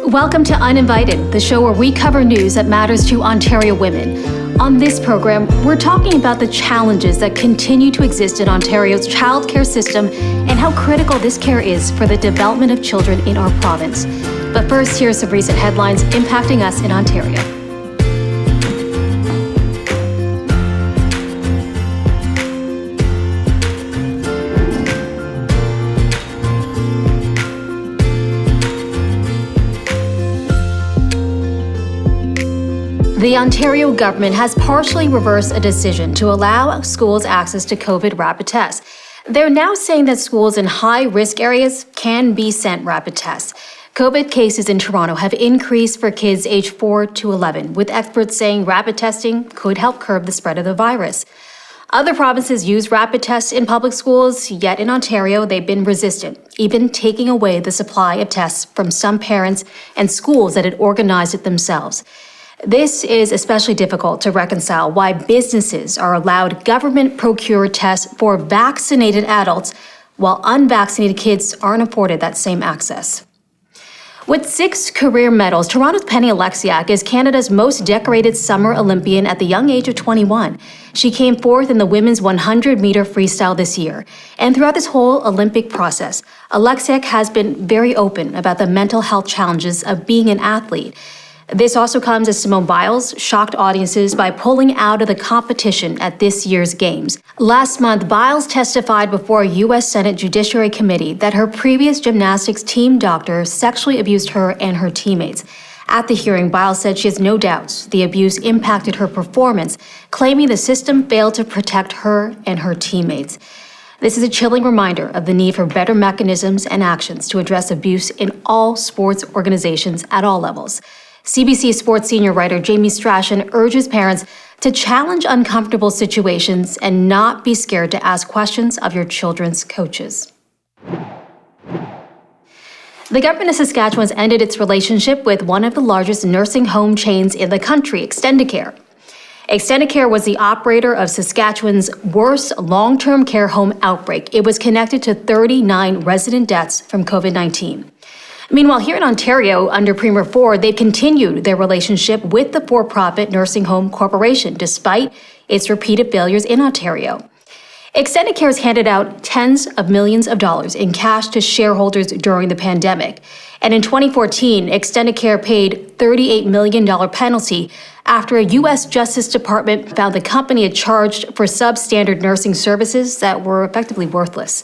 Welcome to Uninvited, the show where we cover news that matters to Ontario women. On this program, we're talking about the challenges that continue to exist in Ontario's childcare system and how critical this care is for the development of children in our province. But first, here are some recent headlines impacting us in Ontario. The Ontario government has partially reversed a decision to allow schools access to COVID rapid tests. They're now saying that schools in high-risk areas can be sent rapid tests. COVID cases in Toronto have increased for kids aged 4 to 11, with experts saying rapid testing could help curb the spread of the virus. Other provinces use rapid tests in public schools, yet in Ontario they've been resistant, even taking away the supply of tests from some parents and schools that had organized it themselves. This is especially difficult to reconcile why businesses are allowed government-procured tests for vaccinated adults while unvaccinated kids aren't afforded that same access. With 6 career medals, Toronto's Penny Alexiak is Canada's most decorated summer Olympian at the young age of 21. She came fourth in the women's 100-meter freestyle this year. And throughout this whole Olympic process, Alexiak has been very open about the mental health challenges of being an athlete. This also comes as Simone Biles shocked audiences by pulling out of the competition at this year's Games. Last month, Biles testified before a U.S. Senate Judiciary Committee that her previous gymnastics team doctor sexually abused her and her teammates. At the hearing, Biles said she has no doubts the abuse impacted her performance, claiming the system failed to protect her and her teammates. This is a chilling reminder of the need for better mechanisms and actions to address abuse in all sports organizations at all levels. CBC Sports senior writer Jamie Strachan urges parents to challenge uncomfortable situations and not be scared to ask questions of your children's coaches. The government of Saskatchewan has ended its relationship with one of the largest nursing home chains in the country, Extendicare. Extendicare was the operator of Saskatchewan's worst long-term care home outbreak. It was connected to 39 resident deaths from COVID-19. Meanwhile, here in Ontario, under Premier Ford, they've continued their relationship with the for-profit Nursing Home Corporation, despite its repeated failures in Ontario. Extendicare has handed out tens of millions of dollars in cash to shareholders during the pandemic. And in 2014, Extendicare paid $38 million penalty after a U.S. Justice Department found the company had charged for substandard nursing services that were effectively worthless.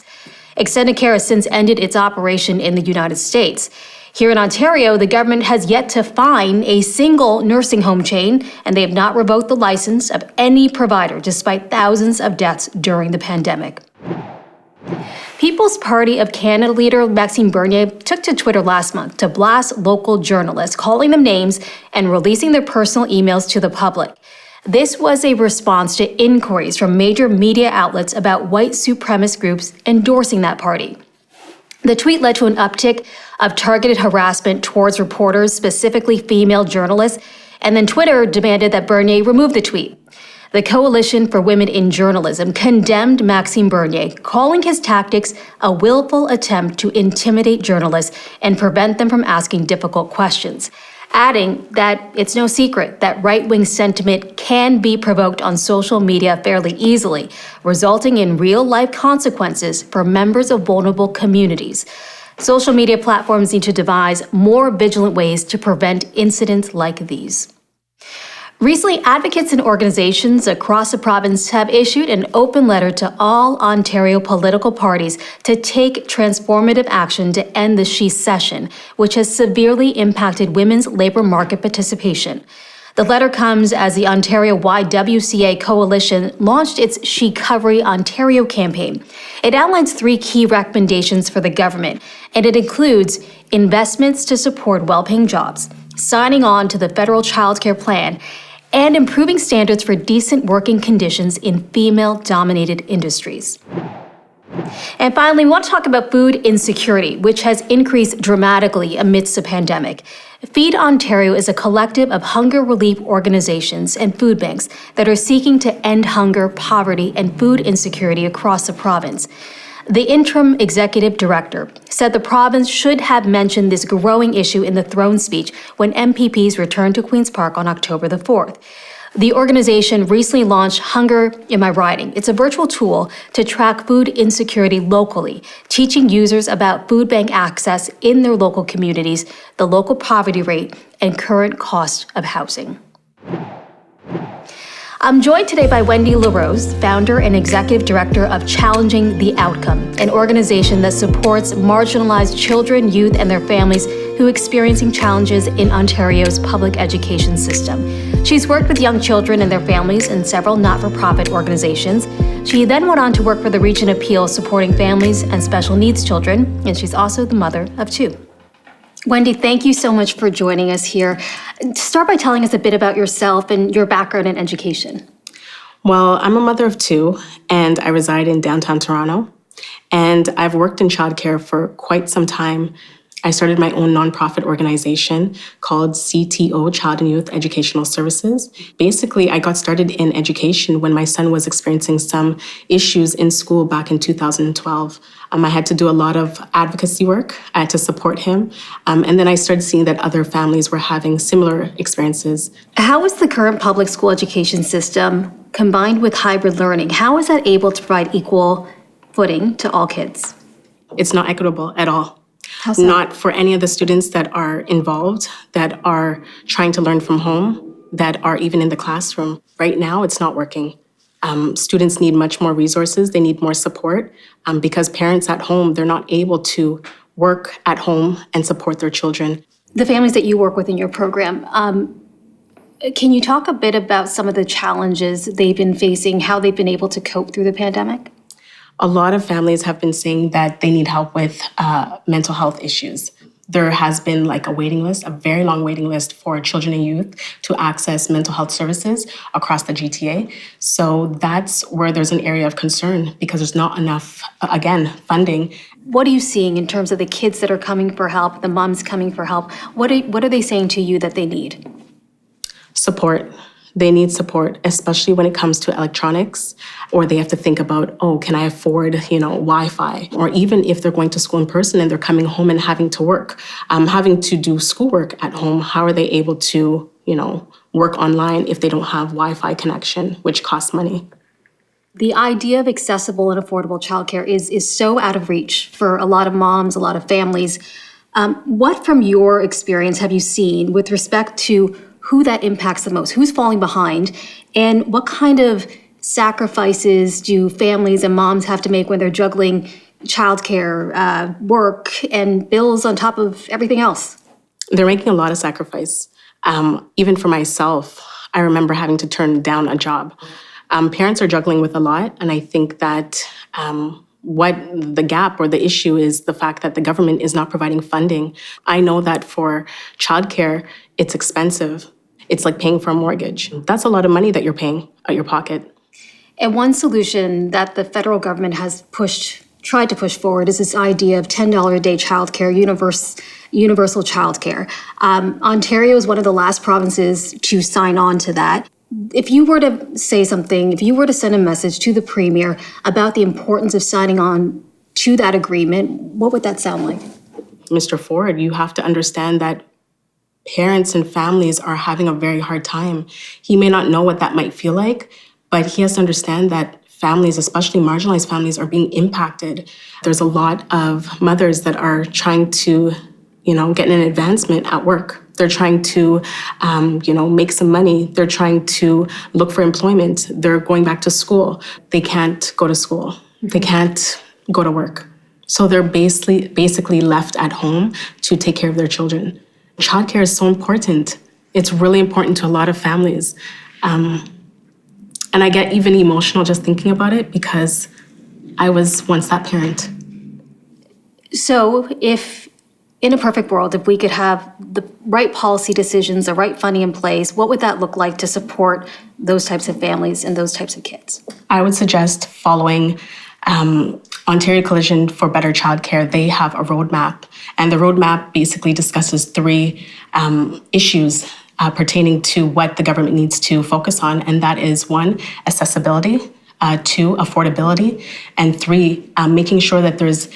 Extendicare has since ended its operation in the United States. Here in Ontario, the government has yet to fine a single nursing home chain, and they have not revoked the license of any provider despite thousands of deaths during the pandemic. People's Party of Canada leader Maxime Bernier took to Twitter last month to blast local journalists, calling them names and releasing their personal emails to the public. This was a response to inquiries from major media outlets about white supremacist groups endorsing that party. The tweet led to an uptick of targeted harassment towards reporters, specifically female journalists, and then Twitter demanded that Bernier remove the tweet. The Coalition for Women in Journalism condemned Maxime Bernier, calling his tactics a willful attempt to intimidate journalists and prevent them from asking difficult questions, adding that it's no secret that right-wing sentiment can be provoked on social media fairly easily, resulting in real-life consequences for members of vulnerable communities. Social media platforms need to devise more vigilant ways to prevent incidents like these. Recently, advocates and organizations across the province have issued an open letter to all Ontario political parties to take transformative action to end the She Session, which has severely impacted women's labor market participation. The letter comes as the Ontario YWCA Coalition launched its She Covery Ontario campaign. It outlines 3 key recommendations for the government, and it includes investments to support well-paying jobs, signing on to the federal child care plan, and improving standards for decent working conditions in female-dominated industries. And finally, we want to talk about food insecurity, which has increased dramatically amidst the pandemic. Feed Ontario is a collective of hunger relief organizations and food banks that are seeking to end hunger, poverty, and food insecurity across the province. The interim executive director said the province should have mentioned this growing issue in the throne speech when MPPs returned to Queen's Park on October the 4th. The organization recently launched Hunger in My Riding. It's a virtual tool to track food insecurity locally, teaching users about food bank access in their local communities, the local poverty rate, and current cost of housing. I'm joined today by Wendy LaRose, founder and executive director of Challenging the Outcome, an organization that supports marginalized children, youth, and their families who are experiencing challenges in Ontario's public education system. She's worked with young children and their families in several not-for-profit organizations. She then went on to work for the Region of Peel, supporting families and special needs children, and she's also the mother of 2. Wendy, thank you so much for joining us here. Start by telling us a bit about yourself and your background in education. Well, I'm a mother of 2, and I reside in downtown Toronto. And I've worked in childcare for quite some time. I started my own nonprofit organization called CTO, Child and Youth Educational Services. Basically, I got started in education when my son was experiencing some issues in school back in 2012. I had to do a lot of advocacy work. I had to support him. And then I started seeing that other families were having similar experiences. How is the current public school education system combined with hybrid learning? How is that able to provide equal footing to all kids? It's not equitable at all. How's that? Not for any of the students that are involved, that are trying to learn from home, that are even in the classroom. Right now, it's not working. Students need much more resources. They need more support because parents at home, they're not able to work at home and support their children. The families that you work with in your program, can you talk a bit about some of the challenges they've been facing, how they've been able to cope through the pandemic? A lot of families have been saying that they need help with mental health issues. There has been like a waiting list, a very long waiting list for children and youth to access mental health services across the GTA. So that's where there's an area of concern because there's not enough, again, funding. What are you seeing in terms of the kids that are coming for help, the moms coming for help? What are they saying to you that they need? Support. They need support, especially when it comes to electronics, or they have to think about, oh, can I afford, Wi-Fi? Or even if they're going to school in person and they're coming home and having to work, having to do schoolwork at home, how are they able to, work online if they don't have Wi-Fi connection, which costs money? The idea of accessible and affordable childcare is so out of reach for a lot of moms, a lot of families. What from your experience have you seen with respect to who that impacts the most, who's falling behind, and what kind of sacrifices do families and moms have to make when they're juggling childcare, work, and bills on top of everything else? They're making a lot of sacrifice. Even for myself, I remember having to turn down a job. Parents are juggling with a lot, and I think that what the gap or the issue is the fact that the government is not providing funding. I know that for childcare, it's expensive. It's like paying for a mortgage. That's a lot of money that you're paying out of your pocket. And one solution that the federal government has tried to push forward is this idea of $10 a day childcare, universal childcare. Ontario is one of the last provinces to sign on to that. If you were to say something, if you were to send a message to the Premier about the importance of signing on to that agreement, what would that sound like? Mr. Ford, you have to understand that parents and families are having a very hard time. He may not know what that might feel like, but he has to understand that families, especially marginalized families, are being impacted. There's a lot of mothers that are trying to, get an advancement at work. They're trying to, make some money. They're trying to look for employment. They're going back to school. They can't go to school. They can't go to work. So they're basically left at home to take care of their children. Childcare is so important. It's really important to a lot of families. And I get even emotional just thinking about it because I was once that parent. So if, in a perfect world, if we could have the right policy decisions, the right funding in place, what would that look like to support those types of families and those types of kids? I would suggest following Ontario Coalition for Better Childcare. They have a roadmap, and the roadmap basically discusses 3 issues pertaining to what the government needs to focus on, and that is 1, accessibility, 2, affordability, and 3, making sure that there's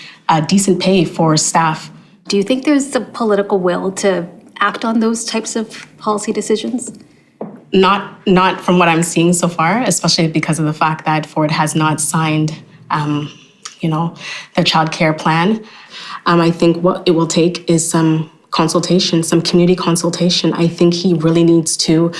decent pay for staff. Do you think there's the political will to act on those types of policy decisions? Not from what I'm seeing so far, especially because of the fact that Ford has not signed, the child care plan. I think what it will take is some consultation, some community consultation. I think he really needs to,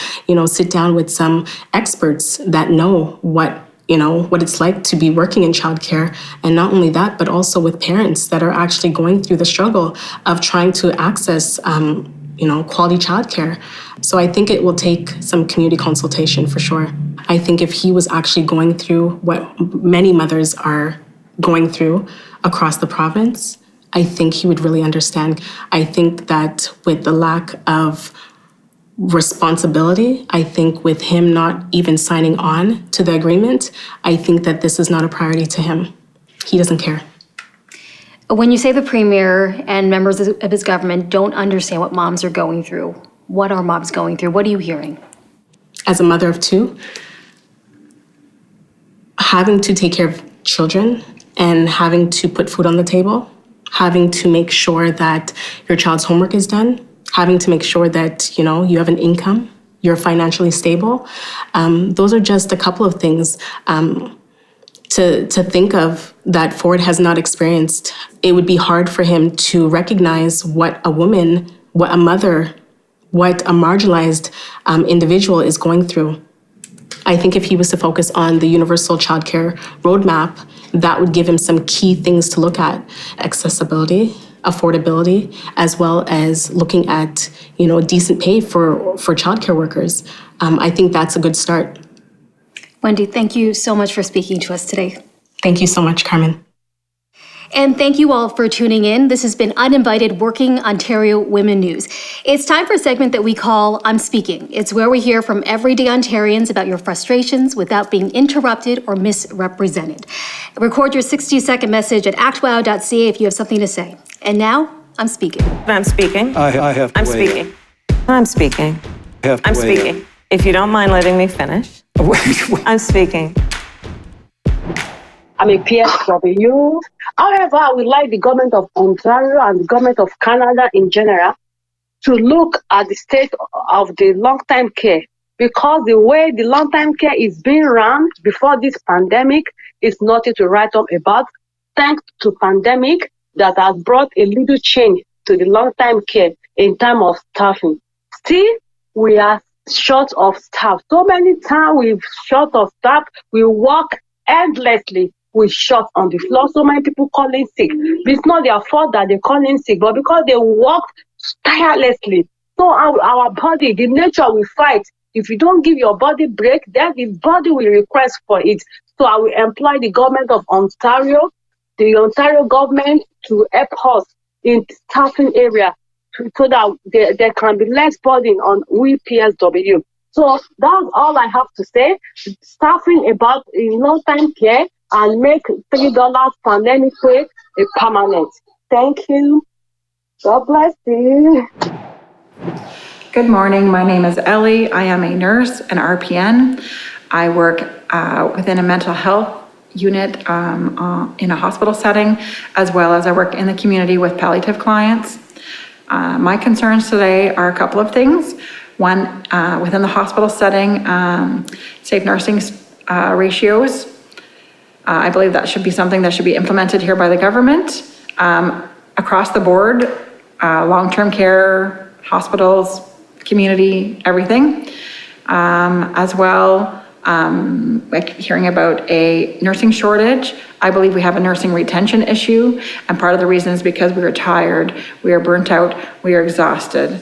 sit down with some experts that know what it's like to be working in childcare. And not only that, but also with parents that are actually going through the struggle of trying to access, quality childcare. So I think it will take some community consultation for sure. I think if he was actually going through what many mothers are going through across the province, I think he would really understand. I think that with the lack of responsibility, I think with him not even signing on to the agreement, I think that this is not a priority to him. He doesn't care. When you say the Premier and members of his government don't understand what moms are going through, what are moms going through? What are you hearing? As a mother of 2, having to take care of children and having to put food on the table, having to make sure that your child's homework is done, having to make sure that, you have an income, you're financially stable. Those are just a couple of things to think of that Ford has not experienced. It would be hard for him to recognize what a woman, what a mother, what a marginalized individual is going through. I think if he was to focus on the universal childcare roadmap, that would give him some key things to look at: accessibility, affordability, as well as looking at, decent pay for childcare workers. I think that's a good start. Wendy, thank you so much for speaking to us today. Thank you so much, Karman. And thank you all for tuning in. This has been Uninvited Working Ontario Women News. It's time for a segment that we call I'm Speaking. It's where we hear from everyday Ontarians about your frustrations without being interrupted or misrepresented. Record your 60-second message at actwow.ca if you have something to say. And now, I'm speaking. I'm speaking. I have to I'm weigh speaking. I'm speaking. I have to I'm weigh in. speaking. If you don't mind letting me finish. I'm speaking. I'm a PSW. However, I would like the government of Ontario and the government of Canada in general to look at the state of the long-term care, because the way the long-term care is being run before this pandemic is nothing to write home about. Thanks to pandemic that has brought a little change to the long-term care in terms of staffing. Still, we are short of staff. So many times we're short of staff. We work endlessly. We short on the floor. So many people calling sick. It's not their fault that they're calling sick, but because they work tirelessly. So our body, the nature will fight. If you don't give your body break, then the body will request for it. So I will employ the government of Ontario, the Ontario government, to help us in staffing area so that there can be less burden on we PSW. So that's all I have to say. Staffing about long-time care and make $3 pandemic pay a permanent. Thank you. God bless you. Good morning. My name is Ellie. I am a nurse, an RPN. I work within a mental health unit in a hospital setting, as well as I work in the community with palliative clients. My concerns today are a couple of things. One, within the hospital setting, safe nursing ratios. I believe that should be something that should be implemented here by the government. Across the board, long-term care, hospitals, community, everything. As well, like hearing about a nursing shortage. I believe we have a nursing retention issue, and part of the reason is because we are tired, we are burnt out, we are exhausted.